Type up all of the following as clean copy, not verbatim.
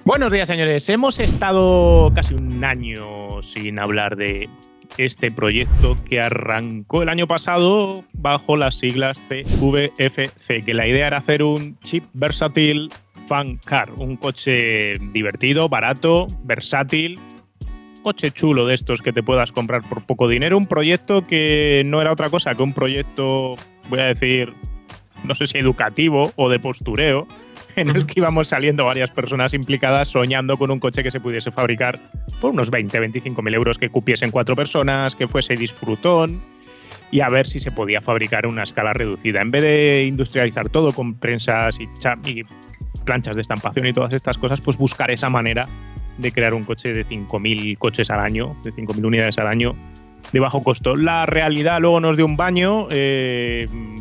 Buenos días, señores. Hemos estado casi un año sin hablar de este proyecto que arrancó el año pasado bajo las siglas CVFC, que la idea era hacer un cheap versatile fun car, un coche divertido, barato, versátil, coche chulo de estos que te puedas comprar por poco dinero, un proyecto que no era otra cosa que un proyecto, voy a decir, no sé si educativo o de postureo, en el que íbamos saliendo varias personas implicadas soñando con un coche que se pudiese fabricar por unos 20-25 mil euros, que cupiesen 4 personas, que fuese disfrutón y a ver si se podía fabricar a una escala reducida. En vez de industrializar todo con prensas y planchas de estampación y todas estas cosas, pues buscar esa manera de crear un coche de 5.000 coches al año, de 5.000 unidades al año, de bajo costo. La realidad luego nos dio un baño,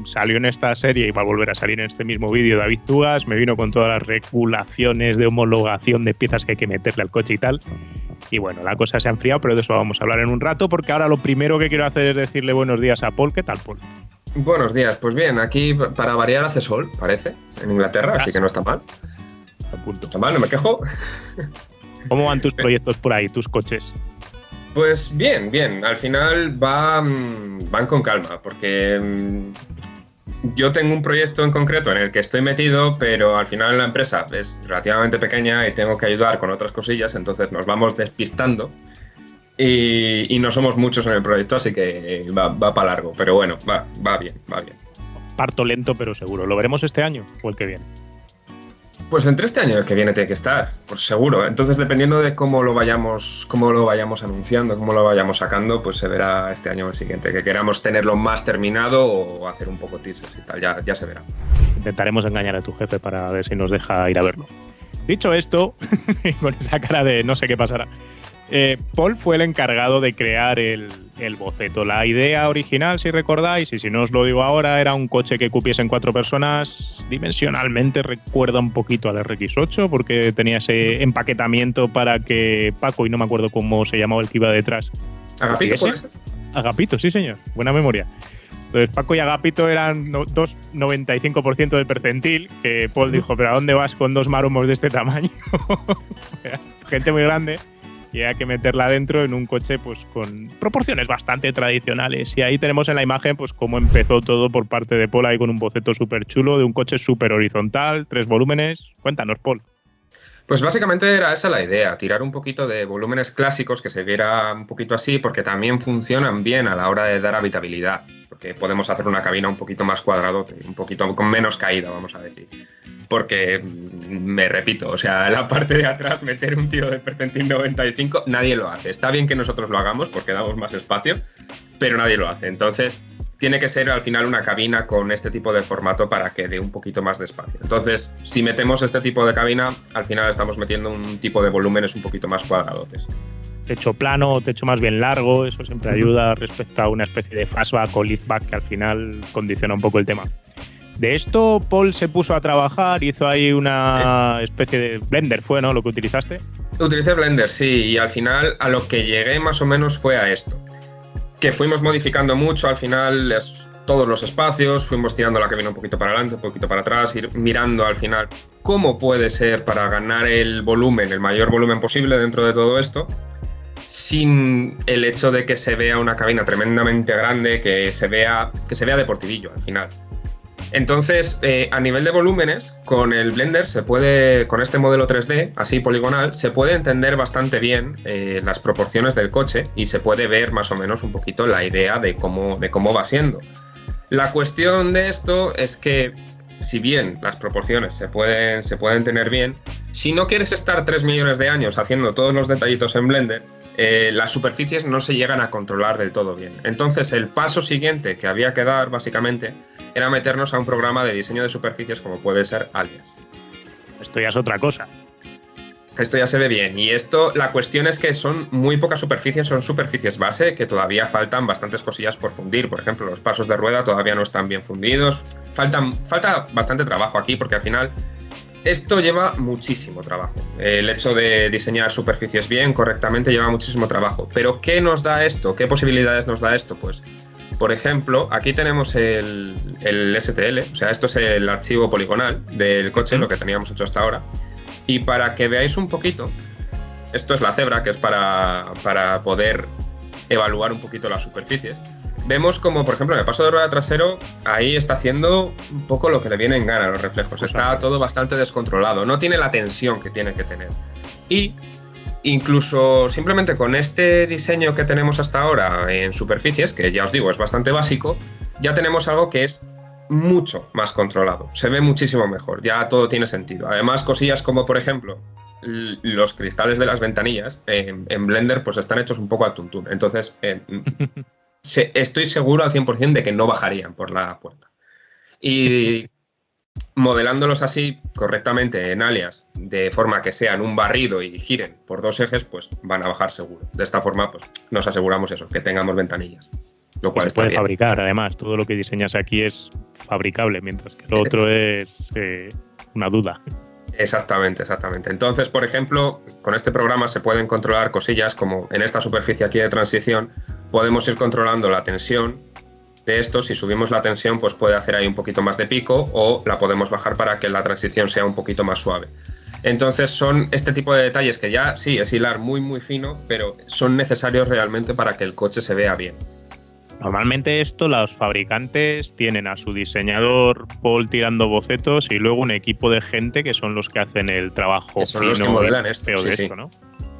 salió en esta serie y va a volver a salir en este mismo vídeo David Tugas, me vino con todas las regulaciones de homologación de piezas que hay que meterle al coche y tal. Y bueno, la cosa se ha enfriado, pero de eso vamos a hablar en un rato, porque ahora lo primero que quiero hacer es decirle buenos días a Paul. ¿Qué tal, Paul? Buenos días, pues bien, aquí para variar hace sol, parece, en Inglaterra, así que no está mal. A punto. Está mal, no me quejo. ¿Cómo van tus proyectos por ahí, tus coches? Pues bien, al final van con calma, porque yo tengo un proyecto en concreto en el que estoy metido, pero al final la empresa es relativamente pequeña y tengo que ayudar con otras cosillas, entonces nos vamos despistando y no somos muchos en el proyecto, así que va para largo, pero bueno, va bien. Parto lento pero seguro. ¿Lo veremos este año o el que viene? Pues entre este año y el que viene tiene que estar, por seguro. Entonces, dependiendo de cómo lo vayamos anunciando, cómo lo vayamos sacando, pues se verá este año o el siguiente. Que queramos tenerlo más terminado o hacer un poco teasers y tal, ya se verá. Intentaremos engañar a tu jefe para ver si nos deja ir a verlo. Dicho esto, con esa cara de no sé qué pasará, Paul fue el encargado de crear el boceto. La idea original, si recordáis, y si no os lo digo ahora, era un coche que cupiesen 4 personas. Dimensionalmente recuerda un poquito al RX8, porque tenía ese empaquetamiento para que Paco, y no me acuerdo cómo se llamaba el que iba detrás. ¿Agapito puede ser? Agapito, sí señor, buena memoria. Entonces Paco y Agapito eran 95% del percentil, que Paul dijo, pero ¿a dónde vas con 2 maromos de este tamaño? Gente muy grande. Y hay que meterla dentro en un coche pues con proporciones bastante tradicionales. Y ahí tenemos en la imagen pues cómo empezó todo por parte de Paul, ahí con un boceto súper chulo de un coche súper horizontal, 3 volúmenes. Cuéntanos, Paul. Pues básicamente era esa la idea, tirar un poquito de volúmenes clásicos que se viera un poquito así, porque también funcionan bien a la hora de dar habitabilidad, porque podemos hacer una cabina un poquito más cuadradote, un poquito con menos caída, vamos a decir. Porque, me repito, o sea, la parte de atrás, meter un tiro de percentil 95, nadie lo hace. Está bien que nosotros lo hagamos porque damos más espacio, pero nadie lo hace. Entonces, tiene que ser al final una cabina con este tipo de formato para que dé un poquito más de espacio. Entonces, si metemos este tipo de cabina, al final estamos metiendo un tipo de volúmenes un poquito más cuadradotes. Techo plano o techo más bien largo, eso siempre ayuda respecto a una especie de fastback o liftback que al final condiciona un poco el tema. De esto, Paul se puso a trabajar, hizo ahí una especie de Blender, ¿fue, no? Lo que utilizaste. Utilicé Blender, sí, y al final a lo que llegué más o menos fue a esto. Que fuimos modificando mucho, al final todos los espacios, fuimos tirando la cabina un poquito para adelante, un poquito para atrás, ir mirando al final cómo puede ser para ganar el volumen, el mayor volumen posible dentro de todo esto, sin el hecho de que se vea una cabina tremendamente grande, que se vea deportivillo al final. Entonces, a nivel de volúmenes, con el Blender con este modelo 3D, así poligonal, se puede entender bastante bien las proporciones del coche y se puede ver más o menos un poquito la idea de cómo va siendo. La cuestión de esto es que, si bien las proporciones se pueden tener bien, si no quieres estar 3 millones de años haciendo todos los detallitos en Blender, las superficies no se llegan a controlar del todo bien. Entonces, el paso siguiente que había que dar, básicamente, era meternos a un programa de diseño de superficies como puede ser Alias. Esto ya es otra cosa. Esto ya se ve bien. Y la cuestión es que son muy pocas superficies, son superficies base que todavía faltan bastantes cosillas por fundir. Por ejemplo, los pasos de rueda todavía no están bien fundidos. Falta bastante trabajo aquí porque al final esto lleva muchísimo trabajo. El hecho de diseñar superficies bien, correctamente, lleva muchísimo trabajo. Pero ¿qué nos da esto? ¿Qué posibilidades nos da esto? Pues, por ejemplo, aquí tenemos el STL, o sea, esto es el archivo poligonal del coche, lo que teníamos hecho hasta ahora. Y para que veáis un poquito, esto es la cebra, que es para poder evaluar un poquito las superficies. Vemos como, por ejemplo, en el paso de rueda trasero, ahí está haciendo un poco lo que le viene en gana a los reflejos. Está todo bastante descontrolado, no tiene la tensión que tiene que tener. Y incluso simplemente con este diseño que tenemos hasta ahora en superficies, que ya os digo, es bastante básico, ya tenemos algo que es mucho más controlado. Se ve muchísimo mejor, ya todo tiene sentido. Además, cosillas como, por ejemplo, los cristales de las ventanillas en Blender pues están hechos un poco al tuntún. Entonces, estoy seguro al 100% de que no bajarían por la puerta. Y modelándolos así correctamente en Alias, de forma que sean un barrido y giren por 2 ejes, pues van a bajar seguro. De esta forma, pues nos aseguramos eso, que tengamos ventanillas. Lo cual se puede fabricar, además. Todo lo que diseñas aquí es fabricable, mientras que lo otro es una duda. Exactamente. Entonces, por ejemplo, con este programa se pueden controlar cosillas como en esta superficie aquí de transición, podemos ir controlando la tensión de esto. Si subimos la tensión, pues puede hacer ahí un poquito más de pico, o la podemos bajar para que la transición sea un poquito más suave. Entonces son este tipo de detalles que ya sí es hilar muy muy fino, pero son necesarios realmente para que el coche se vea bien. Normalmente esto los fabricantes tienen a su diseñador Paul tirando bocetos y luego un equipo de gente que son los que hacen el trabajo, que son los que modelan esto, de esto, ¿no?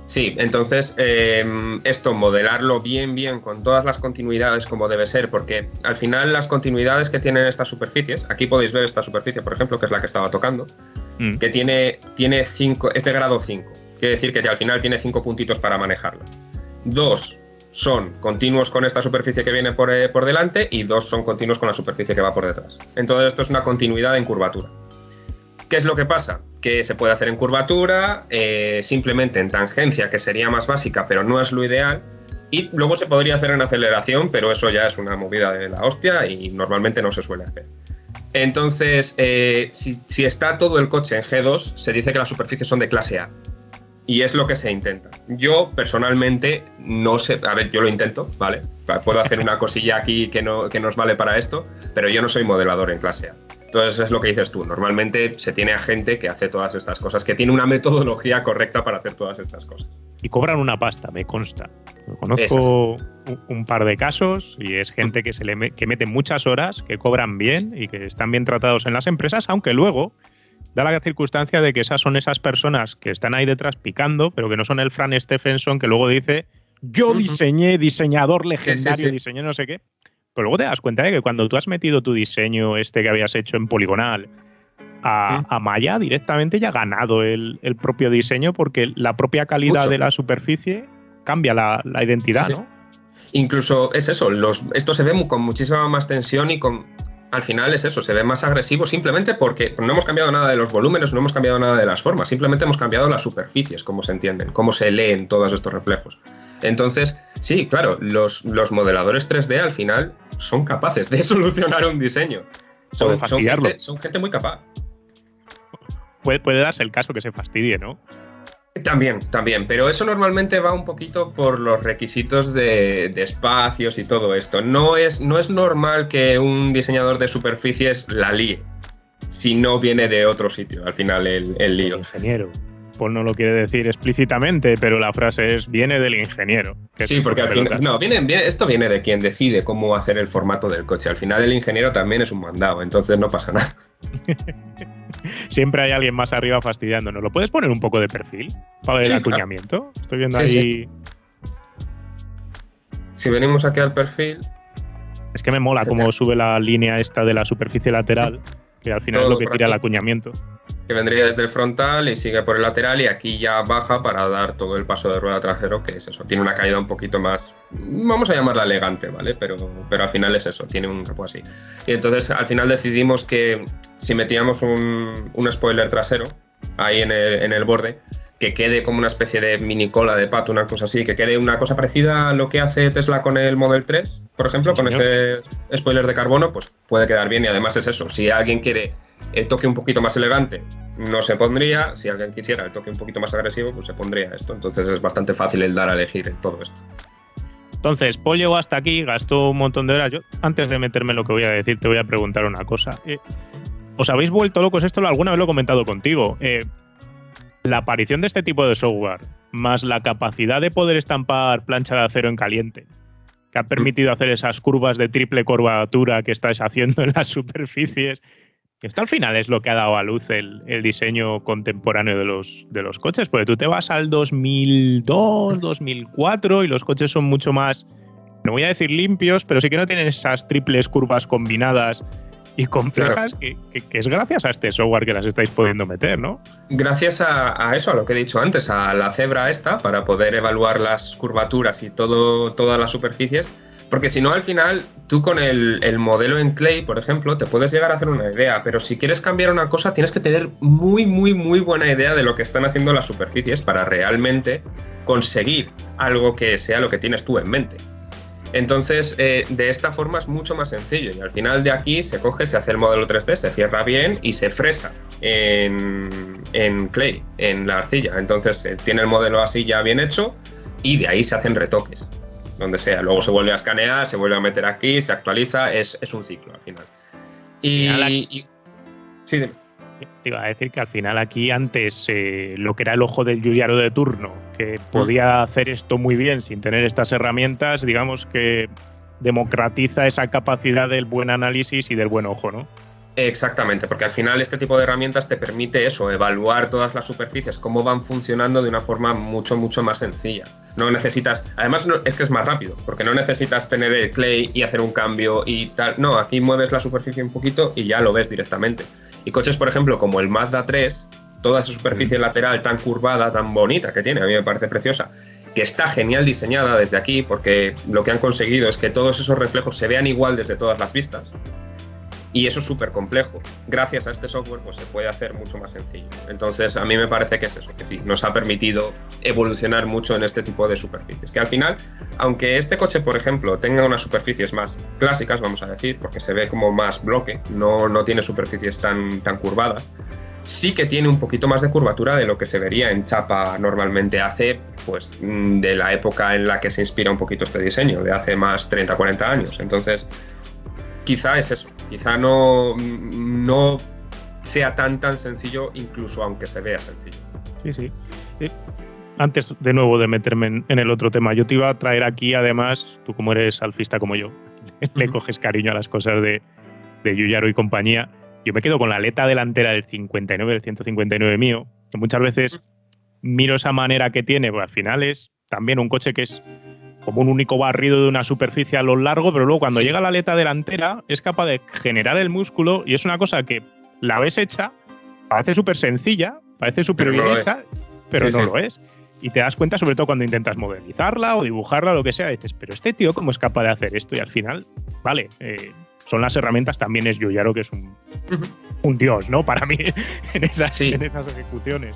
Sí, entonces esto, modelarlo bien con todas las continuidades como debe ser, porque al final las continuidades que tienen estas superficies, aquí podéis ver esta superficie, por ejemplo, que es la que estaba tocando, que tiene 5, es de grado 5, quiere decir que al final tiene 5 puntitos para manejarla. 2 son continuos con esta superficie que viene por delante y 2 son continuos con la superficie que va por detrás. Entonces esto es una continuidad en curvatura. ¿Qué es lo que pasa? Que se puede hacer en curvatura, simplemente en tangencia, que sería más básica, pero no es lo ideal. Y luego se podría hacer en aceleración, pero eso ya es una movida de la hostia y normalmente no se suele hacer. Entonces, si está todo el coche en G2, se dice que las superficies son de clase A. Y es lo que se intenta. Yo, personalmente, no sé... A ver, yo lo intento, ¿vale? Puedo hacer una cosilla aquí que nos vale para esto, pero yo no soy modelador en clase A. Entonces, es lo que dices tú. Normalmente se tiene a gente que hace todas estas cosas, que tiene una metodología correcta para hacer todas estas cosas. Y cobran una pasta, me consta. Conozco un par de casos y es gente que que mete muchas horas, que cobran bien y que están bien tratados en las empresas, aunque luego da la circunstancia de que esas son esas personas que están ahí detrás picando, pero que no son el Fran Stephenson que luego dice yo diseñé, diseñador legendario, diseñé no sé qué. Pero luego te das cuenta de que cuando tú has metido tu diseño que habías hecho en poligonal a Maya, directamente ya ha ganado el propio diseño, porque la propia calidad de la superficie cambia la identidad, ¿no? Incluso es eso, esto se ve con muchísima más tensión y al final es eso, se ve más agresivo simplemente porque no hemos cambiado nada de los volúmenes, no hemos cambiado nada de las formas, simplemente hemos cambiado las superficies, cómo se entienden, cómo se leen todos estos reflejos. Entonces, sí, claro, los modeladores 3D al final son capaces de solucionar un diseño. Son gente muy capaz. Puede darse el caso que se fastidie, ¿no? También, pero eso normalmente va un poquito por los requisitos de espacios y todo esto. No es normal que un diseñador de superficies la líe si no viene de otro sitio, al final el lío. El ingeniero. Paul no lo quiere decir explícitamente, pero la frase es viene del ingeniero. Sí, porque al final esto viene de quien decide cómo hacer el formato del coche. Al final el ingeniero también es un mandado, entonces no pasa nada. Siempre hay alguien más arriba fastidiándonos. ¿Lo puedes poner un poco de perfil para el acuñamiento? Claro. Estoy viendo ahí. Sí. Si venimos aquí al perfil. Es que me mola cómo sube la línea esta de la superficie lateral, que al final es lo que tira el acuñamiento. Que vendría desde el frontal y sigue por el lateral, y aquí ya baja para dar todo el paso de rueda trasero, que es eso. Tiene una caída un poquito más, vamos a llamarla elegante, ¿vale? Pero al final es eso, tiene un capó así. Y entonces al final decidimos que si metíamos un spoiler trasero ahí en el borde, que quede como una especie de mini cola de pato, una cosa así, que quede una cosa parecida a lo que hace Tesla con el Model 3, por ejemplo, con ese spoiler de carbono, pues puede quedar bien. Y además es eso, si alguien quiere el toque un poquito más elegante, no se pondría. Si alguien quisiera el toque un poquito más agresivo, pues se pondría esto. Entonces es bastante fácil el dar a elegir todo esto. Entonces, Paul llegó hasta aquí, gastó un montón de horas. Yo, antes de meterme en lo que voy a decir, te voy a preguntar una cosa. ¿Os habéis vuelto locos? Esto alguna vez lo he comentado contigo. la aparición de este tipo de software, más la capacidad de poder estampar plancha de acero en caliente, que ha permitido hacer esas curvas de triple curvatura que estáis haciendo en las superficies, esto al final es lo que ha dado a luz el diseño contemporáneo de los coches, porque tú te vas al 2002, 2004 y los coches son mucho más, no voy a decir limpios, pero sí que no tienen esas triples curvas combinadas y complejas, claro, que es gracias a este software que las estáis pudiendo meter, ¿no? Gracias a eso, a lo que he dicho antes, a la cebra esta, para poder evaluar las curvaturas y todas las superficies, porque si no, al final, tú con el modelo en Clay, por ejemplo, te puedes llegar a hacer una idea, pero si quieres cambiar una cosa, tienes que tener muy buena idea de lo que están haciendo las superficies para realmente conseguir algo que sea lo que tienes tú en mente. Entonces, de esta forma es mucho más sencillo y al final de aquí se coge, se hace el modelo 3D, se cierra bien y se fresa en Clay, en la arcilla. Entonces, tiene el modelo así ya bien hecho y de ahí se hacen retoques, donde sea. Luego se vuelve a escanear, se vuelve a meter aquí, se actualiza, es un ciclo al final. Sí, dime. Te iba a decir que al final aquí antes lo que era el ojo del Giugiaro de turno, que podía hacer esto muy bien sin tener estas herramientas, digamos que democratiza esa capacidad del buen análisis y del buen ojo, ¿no? Exactamente, porque al final este tipo de herramientas te permite eso, evaluar todas las superficies, cómo van funcionando de una forma mucho más sencilla. No necesitas, además es que es más rápido, porque no necesitas tener el Clay y hacer un cambio y tal. No, aquí mueves la superficie un poquito y ya lo ves directamente. Y coches, por ejemplo, como el Mazda 3, toda esa superficie lateral tan curvada, tan bonita que tiene, a mí me parece preciosa, que está genial diseñada desde aquí, porque lo que han conseguido es que todos esos reflejos se vean igual desde todas las vistas. Y eso es súper complejo. Gracias a este software pues se puede hacer mucho más sencillo. Entonces a mí me parece que es eso, que sí, nos ha permitido evolucionar mucho en este tipo de superficies. Que al final, aunque este coche, por ejemplo, tenga unas superficies más clásicas, vamos a decir, porque se ve como más bloque, no tiene superficies tan curvadas, sí que tiene un poquito más de curvatura de lo que se vería en chapa normalmente hace, pues, de la época en la que se inspira un poquito este diseño, de hace más 30, 40 años. Entonces, quizá es eso. Quizá no sea tan sencillo, incluso aunque se vea sencillo. Sí. Antes, de nuevo, de meterme en el otro tema, yo te iba a traer aquí, además, tú como eres alfista como yo, le coges cariño a las cosas de Giugiaro y compañía. Yo me quedo con la aleta delantera del 59, del 159 mío, que muchas veces miro esa manera que tiene, pues al final es también un coche que es como un único barrido de una superficie a lo largo, pero luego cuando llega la aleta delantera es capaz de generar el músculo y es una cosa que la ves hecha, parece súper sencilla, parece súper bien hecha, pero no lo es. Y te das cuenta, sobre todo cuando intentas modelizarla o dibujarla o lo que sea, dices, pero este tío cómo es capaz de hacer esto, y al final, vale, son las herramientas, también es Giugiaro, que es un dios, ¿no? Para mí, en esas ejecuciones.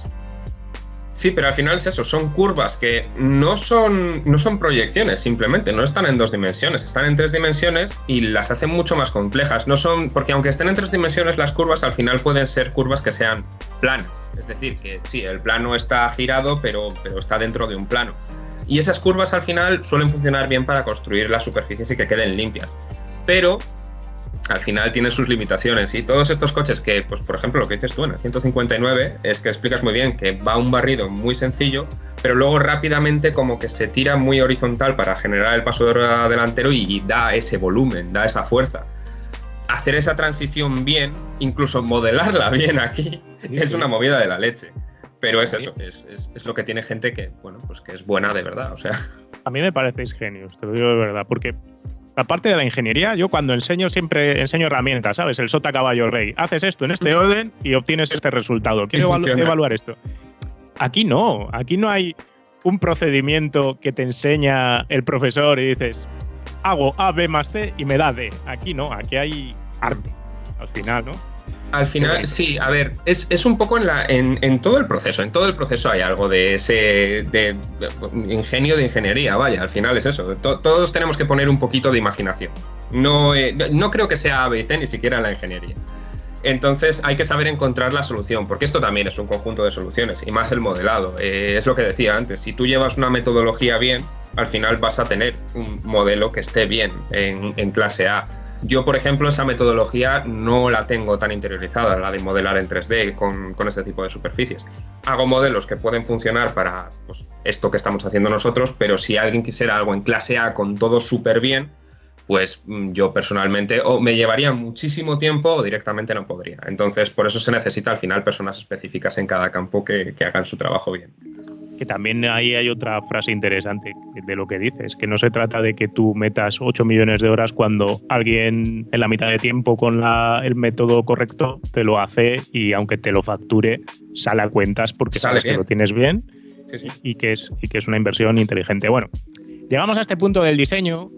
Sí, pero al final es eso, son curvas que no son proyecciones, simplemente, no están en 2 dimensiones, están en 3 dimensiones y las hacen mucho más complejas. No son, porque aunque estén en 3 dimensiones, las curvas al final pueden ser curvas que sean planas. Es decir, que sí, el plano está girado, pero está dentro de un plano. Y esas curvas al final suelen funcionar bien para construir las superficies y que queden limpias. Pero al final tiene sus limitaciones y todos estos coches que, pues por ejemplo, lo que dices tú en el 159 es que explicas muy bien que va un barrido muy sencillo, pero luego rápidamente como que se tira muy horizontal para generar el paso delantero y da ese volumen, da esa fuerza. Hacer esa transición bien, incluso modelarla bien aquí, es una movida de la leche. Pero es eso, es lo que tiene gente que, bueno, pues que es buena de verdad, o sea. A mí me parecéis genios, te lo digo de verdad, porque aparte de la ingeniería, yo cuando siempre enseño herramientas, ¿sabes? El sota caballo rey. Haces esto en este orden y obtienes este resultado. Quiero evaluar esto. Aquí no hay un procedimiento que te enseña el profesor y dices, hago A, B más C y me da D. Aquí no, aquí hay arte, al final, ¿no? Al final, sí, a ver, es un poco en todo el proceso. En todo el proceso hay algo de ese ingenio de ingeniería, vaya, al final es eso. Todos tenemos que poner un poquito de imaginación. No creo que sea A, B y C, ni siquiera en la ingeniería. Entonces hay que saber encontrar la solución, porque esto también es un conjunto de soluciones, y más el modelado. Es lo que decía antes, si tú llevas una metodología bien, al final vas a tener un modelo que esté bien en clase A. Yo, por ejemplo, esa metodología no la tengo tan interiorizada, la de modelar en 3D con este tipo de superficies. Hago modelos que pueden funcionar para pues, esto que estamos haciendo nosotros, pero si alguien quisiera algo en clase A con todo súper bien, pues yo personalmente o me llevaría muchísimo tiempo o directamente no podría. Entonces, por eso se necesita al final personas específicas en cada campo que hagan su trabajo bien. Que también ahí hay otra frase interesante de lo que dices, que no se trata de que tú metas 8 millones de horas cuando alguien en la mitad de tiempo con el método correcto te lo hace y aunque te lo facture, sale a cuentas porque sabes que lo tienes bien. Sí. Y que es una inversión inteligente. Bueno, llegamos a este punto del diseño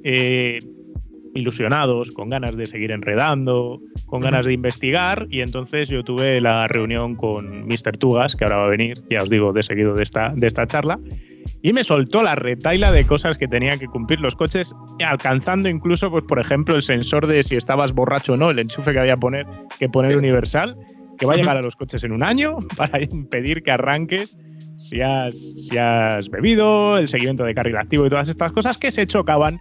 ilusionados, con ganas de seguir enredando, con ganas de investigar, y entonces yo tuve la reunión con Mr. Tugas, que ahora va a venir, ya os digo, de seguido de esta charla, y me soltó la retahíla de cosas que tenían que cumplir los coches, alcanzando incluso, pues por ejemplo, el sensor de si estabas borracho o no, el enchufe que había que poner universal, que va a llegar a los coches en un año para impedir que arranques si has bebido, el seguimiento de carril activo y todas estas cosas que se chocaban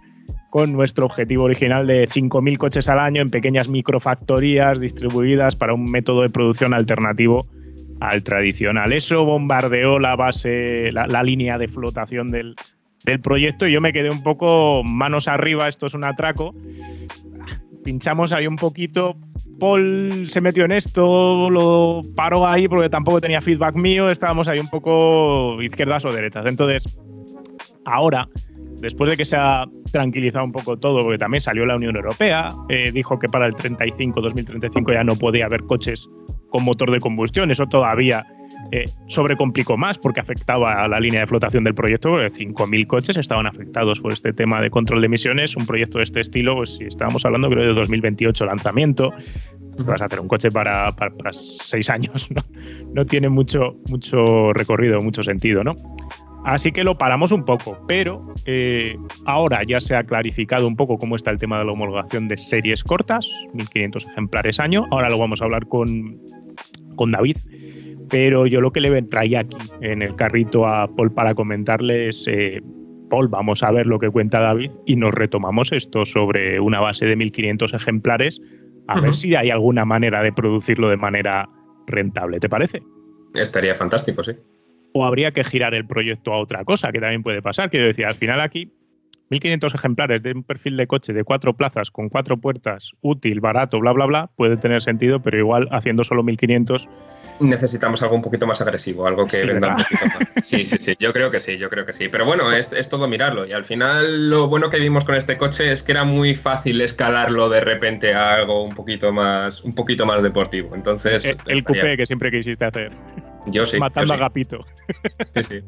con nuestro objetivo original de 5.000 coches al año en pequeñas microfactorías distribuidas para un método de producción alternativo al tradicional. Eso bombardeó la línea de flotación del proyecto y yo me quedé un poco manos arriba, esto es un atraco. Pinchamos ahí un poquito, Paul se metió en esto, lo paró ahí porque tampoco tenía feedback mío, estábamos ahí un poco izquierdas o derechas. Entonces, ahora, después de que se ha tranquilizado un poco todo, porque también salió la Unión Europea, dijo que para el 2035 ya no podía haber coches con motor de combustión. Eso todavía sobrecomplicó más porque afectaba a la línea de flotación del proyecto, porque 5.000 coches estaban afectados por este tema de control de emisiones. Un proyecto de este estilo, pues si estábamos hablando creo de 2028 lanzamiento, vas a hacer un coche para 6 años, no tiene mucho recorrido, mucho sentido, ¿no? Así que lo paramos un poco, pero ahora ya se ha clarificado un poco cómo está el tema de la homologación de series cortas, 1.500 ejemplares año. Ahora lo vamos a hablar con David, pero yo lo que le traía aquí en el carrito a Paul para comentarle es, Paul, vamos a ver lo que cuenta David y nos retomamos esto sobre una base de 1.500 ejemplares, a ver si hay alguna manera de producirlo de manera rentable. ¿Te parece? Estaría fantástico, sí. O habría que girar el proyecto a otra cosa, que también puede pasar. Quiero decir, al final aquí, 1.500 ejemplares de un perfil de coche de 4 plazas con 4 puertas, útil, barato, bla, bla, bla, puede tener sentido, pero igual haciendo solo 1.500... Necesitamos algo un poquito más agresivo, algo que venda un poquito más. Sí, yo creo que sí. Pero bueno, es todo mirarlo. Y al final lo bueno que vimos con este coche es que era muy fácil escalarlo de repente a algo un poquito más deportivo. Entonces, el coupé que siempre quisiste hacer. Yo sí. Matando a Agapito. Sí.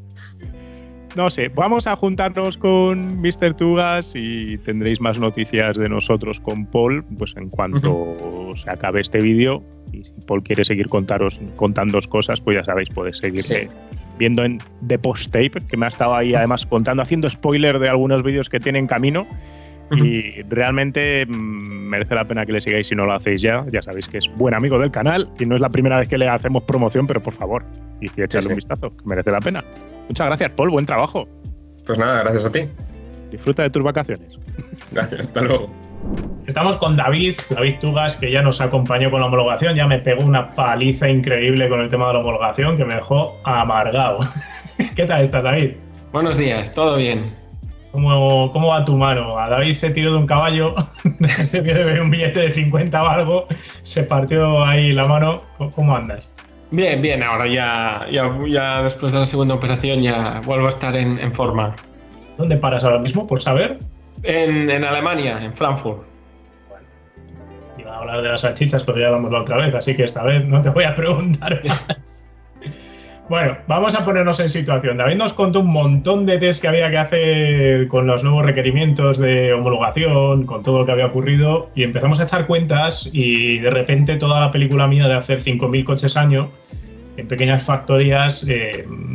No sé, vamos a juntarnos con Mr. Tugas y tendréis más noticias de nosotros con Paul, pues en cuanto se acabe este vídeo. Y si Paul quiere seguir contándoos cosas, pues ya sabéis, podéis seguir viendo en The Post Tape, que me ha estado ahí además contando, haciendo spoiler de algunos vídeos que tiene en camino. Y realmente merece la pena que le sigáis si no lo hacéis ya. Ya sabéis que es buen amigo del canal y no es la primera vez que le hacemos promoción, pero por favor, y echarle un vistazo, que merece la pena. Muchas gracias, Paul, buen trabajo. Pues nada, gracias a ti. Disfruta de tus vacaciones. Gracias, hasta luego. Estamos con David Tugas, que ya nos acompañó con la homologación. Ya me pegó una paliza increíble con el tema de la homologación que me dejó amargado. ¿Qué tal estás, David? Buenos días, todo bien. ¿Cómo va tu mano? A David se tiró de un caballo, de ver un billete de 50 o algo, se partió ahí la mano. ¿Cómo andas? Bien, ahora ya después de la segunda operación ya vuelvo a estar en forma. ¿Dónde paras ahora mismo, por saber? En Alemania, en Frankfurt. Bueno, iba a hablar de las salchichas, pero ya hablamos la otra vez, así que esta vez no te voy a preguntar más. Bueno, vamos a ponernos en situación. David nos contó un montón de test que había que hacer con los nuevos requerimientos de homologación, con todo lo que había ocurrido, y empezamos a echar cuentas y de repente toda la película mía de hacer 5.000 coches año en pequeñas factorías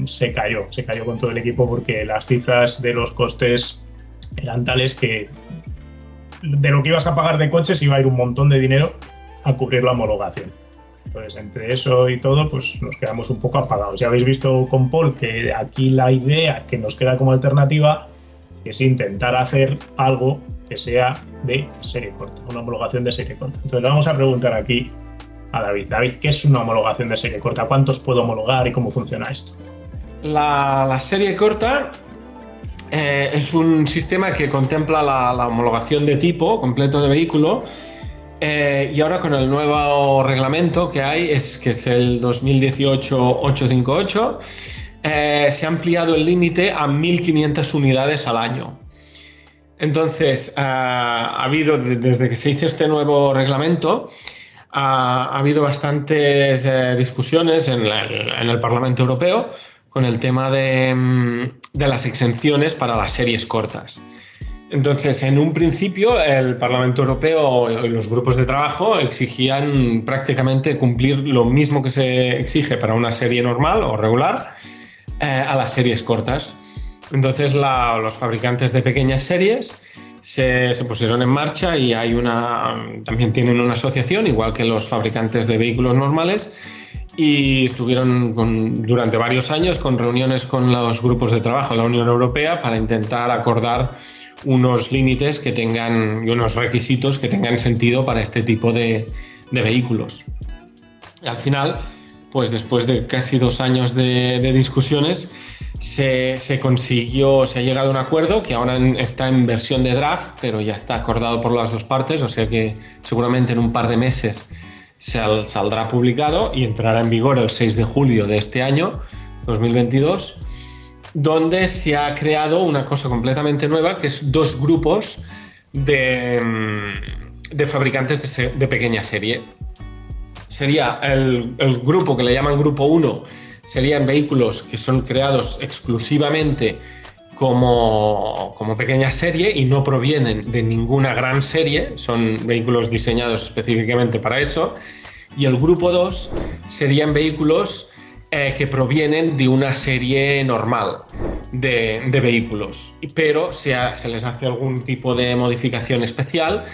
se cayó con todo el equipo porque las cifras de los costes eran tales que de lo que ibas a pagar de coches iba a ir un montón de dinero a cubrir la homologación. Entonces, entre eso y todo, pues nos quedamos un poco apagados. Ya habéis visto con Paul que aquí la idea que nos queda como alternativa es intentar hacer algo que sea de serie corta, una homologación de serie corta. Entonces le vamos a preguntar aquí a David. David, ¿qué es una homologación de serie corta? ¿Cuántos puedo homologar y cómo funciona esto? La serie corta es un sistema que contempla la homologación de tipo completo de vehículo, y ahora con el nuevo reglamento que hay, que es el 2018-858, se ha ampliado el límite a 1.500 unidades al año. Entonces, ha habido, desde que se hizo este nuevo reglamento, ha habido bastantes discusiones en el Parlamento Europeo con el tema de las exenciones para las series cortas. Entonces, en un principio, el Parlamento Europeo y los grupos de trabajo exigían prácticamente cumplir lo mismo que se exige para una serie normal o regular a las series cortas. Entonces, los fabricantes de pequeñas series se pusieron en marcha y también tienen una asociación, igual que los fabricantes de vehículos normales, y estuvieron durante varios años con reuniones con los grupos de trabajo de la Unión Europea para intentar acordar unos límites que tengan y unos requisitos que tengan sentido para este tipo de vehículos. Y al final, pues después de casi 2 años de discusiones, se ha llegado a un acuerdo que ahora está en versión de draft, pero ya está acordado por las dos partes, o sea que seguramente en un par de meses saldrá publicado y entrará en vigor el 6 de julio de este año, 2022, donde se ha creado una cosa completamente nueva, que es 2 grupos de fabricantes de pequeña serie. Sería el grupo que le llaman Grupo 1, serían vehículos que son creados exclusivamente como pequeña serie y no provienen de ninguna gran serie, son vehículos diseñados específicamente para eso. Y el Grupo 2 serían vehículos que provienen de una serie normal de vehículos, pero se les hace algún tipo de modificación especial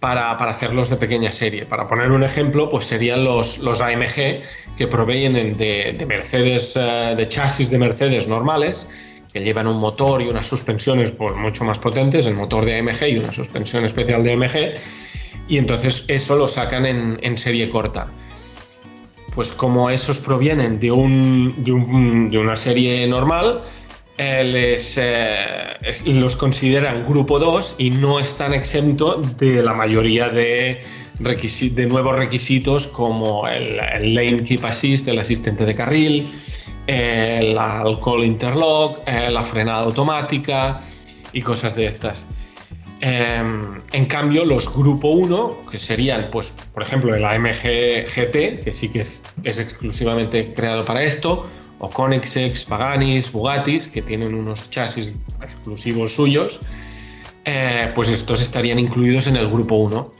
para hacerlos de pequeña serie. Para poner un ejemplo, pues serían los AMG, que provienen de Mercedes, de chasis de Mercedes normales, que llevan un motor y unas suspensiones pues mucho más potentes, el motor de AMG y una suspensión especial de AMG, y entonces eso lo sacan en serie corta. Pues como esos provienen de una serie normal, los consideran Grupo 2 y no están exentos de la mayoría de nuevos requisitos, como el Lane Keep Assist, el asistente de carril, el Alcohol Interlock, la frenada automática y cosas de estas. En cambio, los Grupo 1, que serían, pues, por ejemplo, el AMG GT, que sí que es exclusivamente creado para esto, o Koenigsegg, Paganis, Bugattis, que tienen unos chasis exclusivos suyos, pues estos estarían incluidos en el Grupo 1.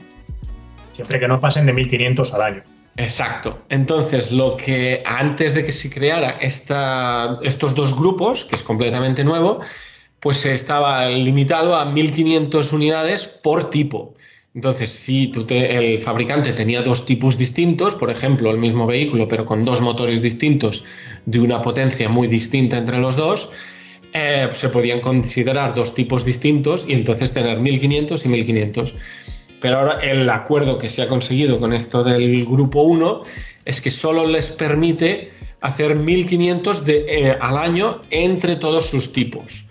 Siempre que no pasen de 1.500 al año. Exacto. Entonces, lo que antes de que se creara estos 2 grupos, que es completamente nuevo, pues estaba limitado a 1.500 unidades por tipo. Entonces, si el fabricante tenía 2 tipos distintos, por ejemplo, el mismo vehículo, pero con 2 motores distintos de una potencia muy distinta entre los dos, se podían considerar 2 tipos distintos y entonces tener 1.500 y 1.500. Pero ahora el acuerdo que se ha conseguido con esto del Grupo 1 es que solo les permite hacer 1.500 al año entre todos sus tipos.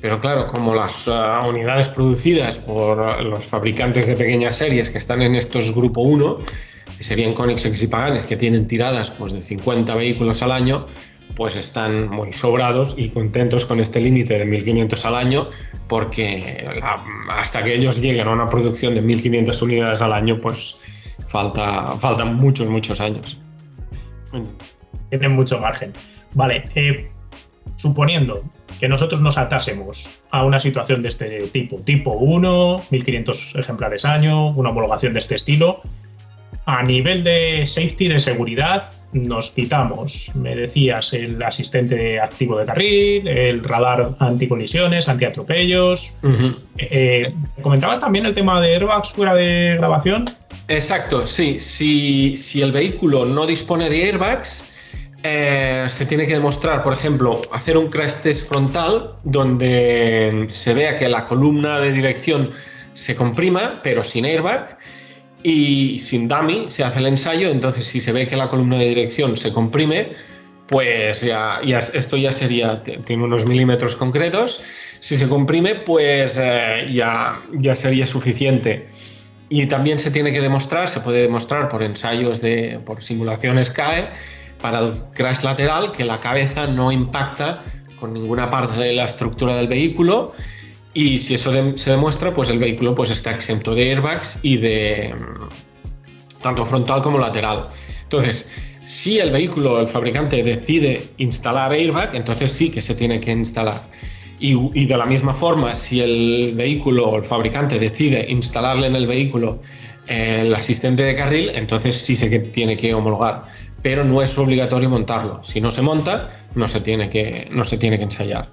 Pero claro, como las unidades producidas por los fabricantes de pequeñas series que están en estos Grupo 1, que serían Koenigsegg y Paganis, que tienen tiradas pues, de 50 vehículos al año, pues están muy sobrados y contentos con este límite de 1.500 al año, porque hasta que ellos lleguen a una producción de 1.500 unidades al año, pues faltan muchos años. Tienen mucho margen. Vale, suponiendo que nosotros nos atásemos a una situación de este tipo 1, 1.500 ejemplares año, una homologación de este estilo, a nivel de safety, de seguridad, nos quitamos, me decías, el asistente activo de carril, el radar anticolisiones, antiatropellos. ¿Comentabas también el tema de airbags fuera de grabación? Exacto, sí. Si el vehículo no dispone de airbags, se tiene que demostrar, por ejemplo, hacer un crash test frontal donde se vea que la columna de dirección se comprima, pero sin airbag y sin dummy. Se hace el ensayo, entonces si se ve que la columna de dirección se comprime, pues ya esto ya sería, tiene unos milímetros concretos. Si se comprime, pues ya sería suficiente. Y también se tiene que demostrar, se puede demostrar por ensayos, por simulaciones CAE, para el crash lateral, que la cabeza no impacta con ninguna parte de la estructura del vehículo, y si eso se demuestra, pues el vehículo pues está exento de airbags y de tanto frontal como lateral. Entonces, si el vehículo, el fabricante decide instalar airbag, entonces sí que se tiene que instalar. Y de la misma forma, si el vehículo o el fabricante decide instalarle en el vehículo el asistente de carril, entonces sí se tiene que homologar, pero no es obligatorio montarlo. Si no se monta, no se tiene que ensayar.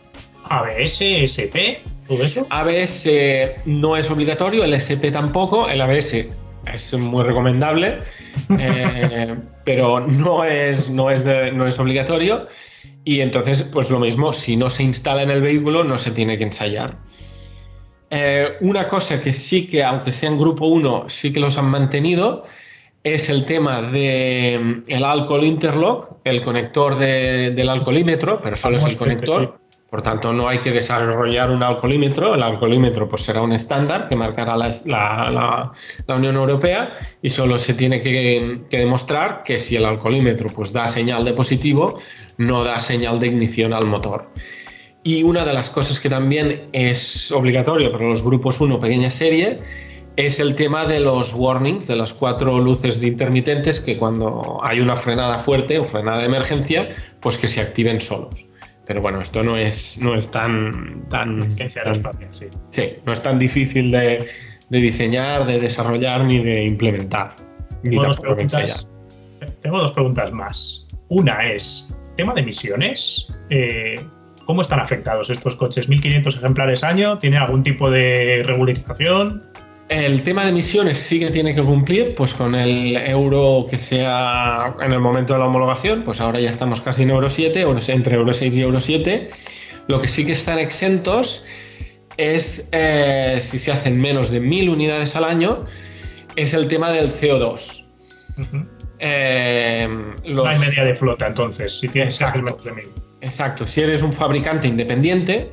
ABS, SP, todo eso. ABS no es obligatorio, el SP tampoco. El ABS es muy recomendable, pero no es obligatorio. Y entonces, pues lo mismo, si no se instala en el vehículo, no se tiene que ensayar. Una cosa que sí que, aunque sea en grupo 1, sí que los han mantenido, es el tema del alcohol interlock, el conector del alcoholímetro, pero solo es el conector. Por tanto, no hay que desarrollar un alcoholímetro. El alcoholímetro pues, será un estándar que marcará la Unión Europea, y solo se tiene que demostrar que si el alcoholímetro pues, da señal de positivo, no da señal de ignición al motor. Y una de las cosas que también es obligatorio para los grupos 1 pequeña serie es el tema de los warnings, de las 4 luces de intermitentes, que cuando hay una frenada fuerte o frenada de emergencia, pues que se activen solos. Pero bueno, esto no es tan sí, no es tan difícil de diseñar, de desarrollar ni de implementar. Tengo 2 preguntas más. Una es, tema de emisiones. ¿Cómo están afectados estos coches? 1.500 ejemplares año, ¿tiene algún tipo de regularización? El tema de emisiones sí que tiene que cumplir, pues con el euro que sea en el momento de la homologación, pues ahora ya estamos casi en euro 7, entre euro 6 y euro 7. Lo que sí que están exentos es, si se hacen menos de 1.000 unidades al año, es el tema del CO2. Uh-huh. No hay media de flota, entonces, si tienes que hacer menos de 1.000. Exacto, si eres un fabricante independiente,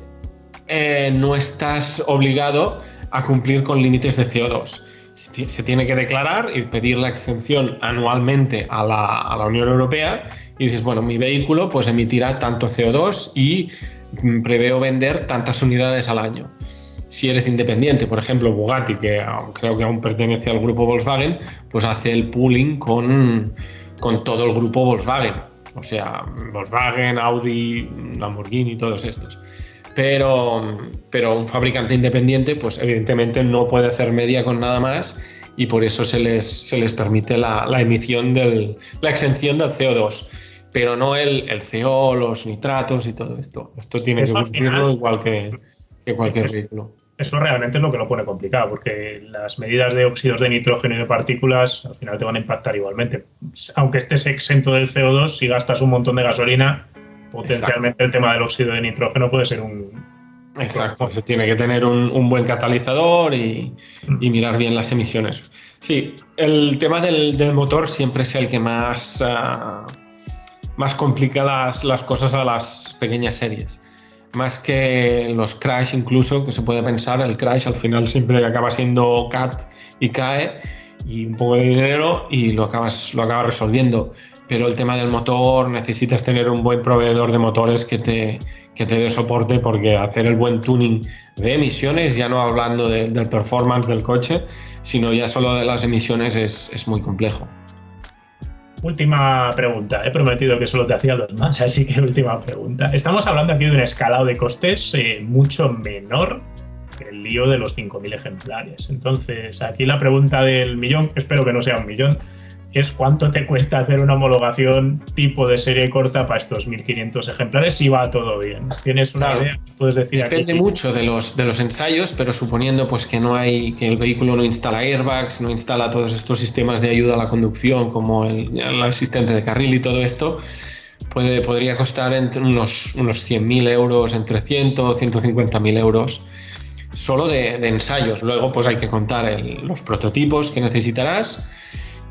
no estás obligado a cumplir con límites de CO2. Se tiene que declarar y pedir la exención anualmente a la Unión Europea, y dices, bueno, mi vehículo pues emitirá tanto CO2 y preveo vender tantas unidades al año. Si eres independiente, por ejemplo, Bugatti, que creo que aún pertenece al grupo Volkswagen, pues hace el pooling con todo el grupo Volkswagen. O sea, Volkswagen, Audi, Lamborghini, todos estos. Pero un fabricante independiente, pues evidentemente no puede hacer media con nada más, y por eso se les permite la emisión la exención del CO2, pero no el CO, los nitratos y todo esto. Esto tiene que cumplirlo igual que cualquier vehículo. Eso realmente es lo que lo pone complicado, porque las medidas de óxidos de nitrógeno y de partículas al final te van a impactar igualmente. Aunque estés exento del CO2, si gastas un montón de gasolina, potencialmente Exacto. El tema del óxido de nitrógeno puede ser un... Exacto, se tiene que tener un buen catalizador y mirar bien las emisiones. Sí, el tema del motor siempre es el que más complica las cosas a las pequeñas series. Más que los crash incluso, que se puede pensar, el crash al final siempre acaba siendo CAT y CAE y un poco de dinero y lo acabas resolviendo. Pero el tema del motor, necesitas tener un buen proveedor de motores que te dé soporte, porque hacer el buen tuning de emisiones, ya no hablando del performance del coche, sino ya solo de las emisiones, es muy complejo. Última pregunta. He prometido que solo te hacía 2 más, así que última pregunta. Estamos hablando aquí de un escalado de costes mucho menor que el lío de los 5.000 ejemplares. Entonces, aquí la pregunta del millón, espero que no sea un millón, es ¿cuánto te cuesta hacer una homologación tipo de serie corta para estos 1.500 ejemplares si va todo bien? ¿Tienes una idea? ¿Puedes decir Depende aquí? mucho de los ensayos, pero suponiendo pues que el vehículo no instala airbags, no instala todos estos sistemas de ayuda a la conducción como el asistente de carril y todo esto, podría costar entre unos 100.000 euros, entre 100 y 150.000 euros. solo de ensayos. Luego pues hay que contar los prototipos que necesitarás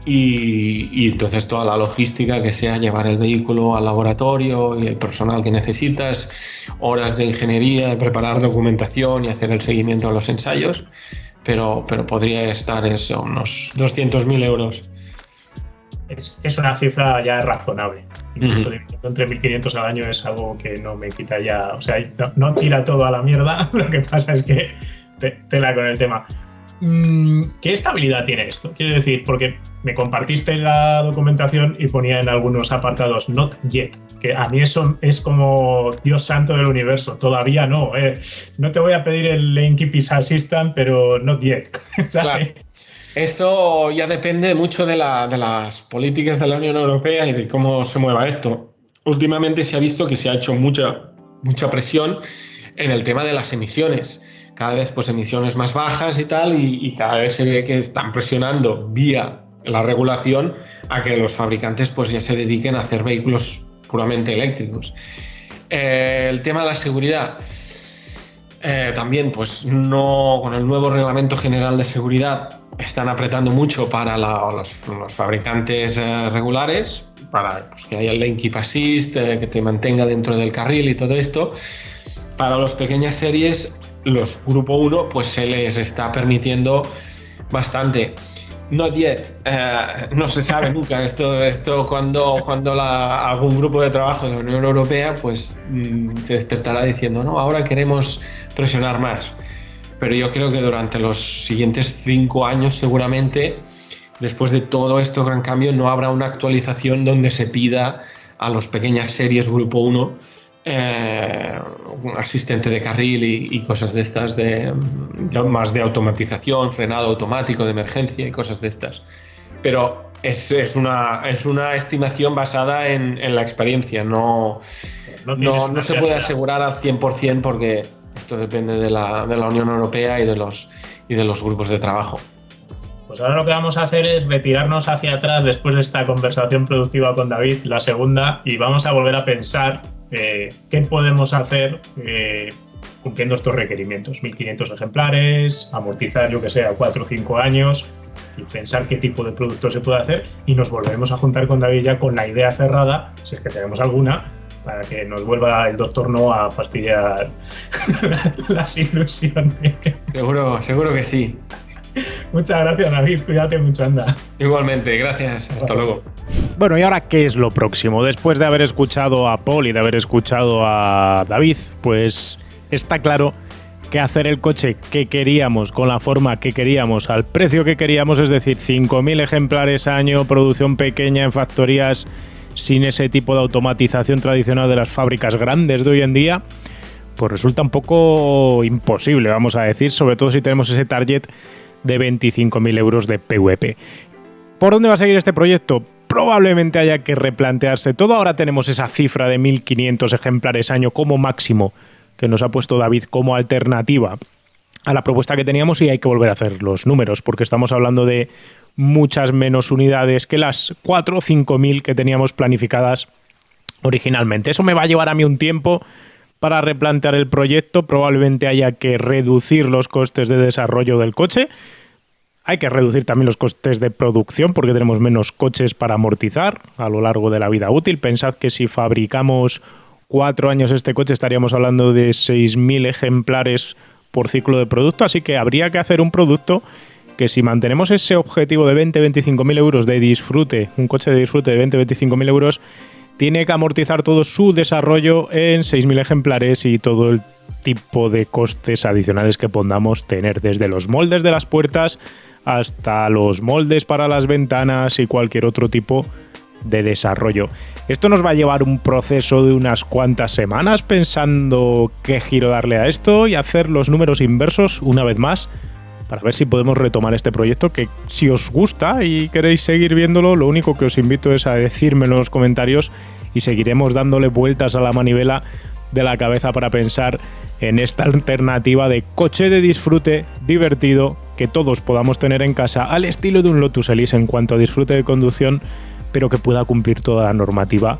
y entonces toda la logística que sea llevar el vehículo al laboratorio y el personal que necesitas, horas de ingeniería, de preparar documentación y hacer el seguimiento a los ensayos, pero podría estar eso, unos 200.000 euros. Es una cifra ya razonable. Entre 1.500 al año es algo que no me quita ya, o sea, no tira todo a la mierda, lo que pasa es que tela con el tema. ¿Qué estabilidad tiene esto? Quiero decir, porque me compartiste la documentación y ponía en algunos apartados not yet, que a mí eso es como Dios santo del universo, todavía no. No te voy a pedir el Lane Keep Assistant, pero not yet. Claro. Eso ya depende mucho de las políticas de la Unión Europea y de cómo se mueva esto. Últimamente se ha visto que se ha hecho mucha presión en el tema de las emisiones. Cada vez pues emisiones más bajas y tal, y cada vez se ve que están presionando vía la regulación a que los fabricantes pues ya se dediquen a hacer vehículos puramente eléctricos. El tema de la seguridad, también pues no, con el nuevo Reglamento General de Seguridad están apretando mucho para los fabricantes regulares, para pues, que haya el Lane Keep Assist, que te mantenga dentro del carril y todo esto. Para las pequeñas series, los Grupo 1, pues se les está permitiendo bastante. Not yet, no se sabe nunca. Esto cuando algún grupo de trabajo de la Unión Europea pues se despertará diciendo, no, ahora queremos presionar más. Pero yo creo que durante los siguientes 5 años seguramente, después de todo esto gran cambio, no habrá una actualización donde se pida a los pequeñas series Grupo 1 un asistente de carril y cosas de estas, más de automatización, frenado automático de emergencia y cosas de estas. Pero es una estimación basada en la experiencia, no se puede asegurar al 100% porque esto depende de la Unión Europea y de los grupos de trabajo. Pues ahora lo que vamos a hacer es retirarnos hacia atrás después de esta conversación productiva con David, la segunda, y vamos a volver a pensar qué podemos hacer cumpliendo estos requerimientos. 1.500 ejemplares, amortizar, yo que sé, a 4 o 5 años y pensar qué tipo de producto se puede hacer, y nos volveremos a juntar con David ya con la idea cerrada, si es que tenemos alguna, para que nos vuelva el doctor No a fastidiar las ilusiones. Seguro que sí. Muchas gracias, David. Cuídate mucho, anda. Igualmente, gracias. Hasta luego. Bueno, ¿y ahora qué es lo próximo? Después de haber escuchado a Paul y de haber escuchado a David, pues está claro que hacer el coche que queríamos, con la forma que queríamos, al precio que queríamos, es decir, 5.000 ejemplares año, producción pequeña en factorías, sin ese tipo de automatización tradicional de las fábricas grandes de hoy en día, pues resulta un poco imposible, vamos a decir, sobre todo si tenemos ese target de 25.000 euros de PVP. ¿Por dónde va a seguir este proyecto? Probablemente haya que replantearse todo. Ahora tenemos esa cifra de 1.500 ejemplares año como máximo que nos ha puesto David como alternativa a la propuesta que teníamos, y hay que volver a hacer los números porque estamos hablando de muchas menos unidades que las 4 o 5.000 que teníamos planificadas originalmente. Eso me va a llevar a mí un tiempo para replantear el proyecto. Probablemente haya que reducir los costes de desarrollo del coche. Hay que reducir también los costes de producción porque tenemos menos coches para amortizar a lo largo de la vida útil. Pensad que si fabricamos 4 años este coche estaríamos hablando de 6.000 ejemplares por ciclo de producto, así que habría que hacer un producto que, si mantenemos ese objetivo de 20-25.000 euros de disfrute, un coche de disfrute de 20-25.000 euros, tiene que amortizar todo su desarrollo en 6.000 ejemplares y todo el tipo de costes adicionales que podamos tener, desde los moldes de las puertas hasta los moldes para las ventanas y cualquier otro tipo de desarrollo. Esto nos va a llevar un proceso de unas cuantas semanas pensando qué giro darle a esto y hacer los números inversos una vez más para ver si podemos retomar este proyecto, que si os gusta y queréis seguir viéndolo, lo único que os invito es a decírmelo en los comentarios y seguiremos dándole vueltas a la manivela de la cabeza para pensar en esta alternativa de coche de disfrute divertido que todos podamos tener en casa al estilo de un Lotus Elise en cuanto a disfrute de conducción, pero que pueda cumplir toda la normativa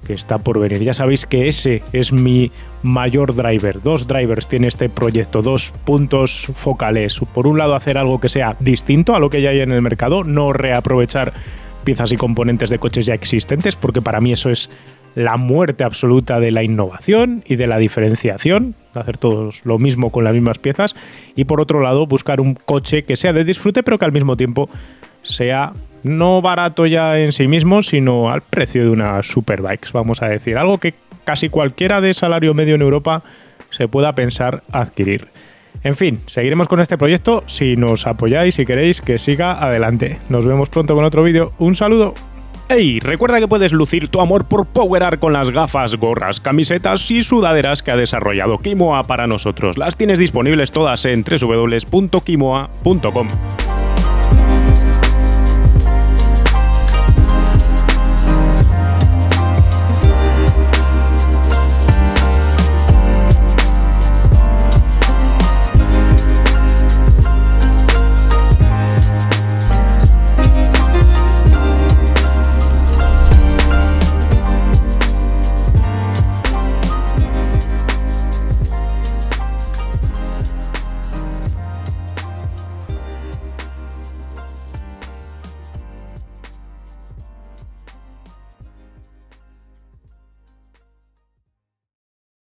que está por venir. Ya sabéis que ese es mi mayor driver. 2 drivers tiene este proyecto, 2 puntos focales. Por un lado, hacer algo que sea distinto a lo que ya hay en el mercado, no reaprovechar piezas y componentes de coches ya existentes, porque para mí eso es la muerte absoluta de la innovación y de la diferenciación, hacer todos lo mismo con las mismas piezas. Y por otro lado, buscar un coche que sea de disfrute, pero que al mismo tiempo sea no barato ya en sí mismo, sino al precio de unas superbikes, vamos a decir. Algo que casi cualquiera de salario medio en Europa se pueda pensar adquirir. En fin, seguiremos con este proyecto si nos apoyáis, si queréis que siga adelante. Nos vemos pronto con otro vídeo. Un saludo. ¡Hey! Recuerda que puedes lucir tu amor por PowerArt con las gafas, gorras, camisetas y sudaderas que ha desarrollado Kimoa para nosotros. Las tienes disponibles todas en www.kimoa.com.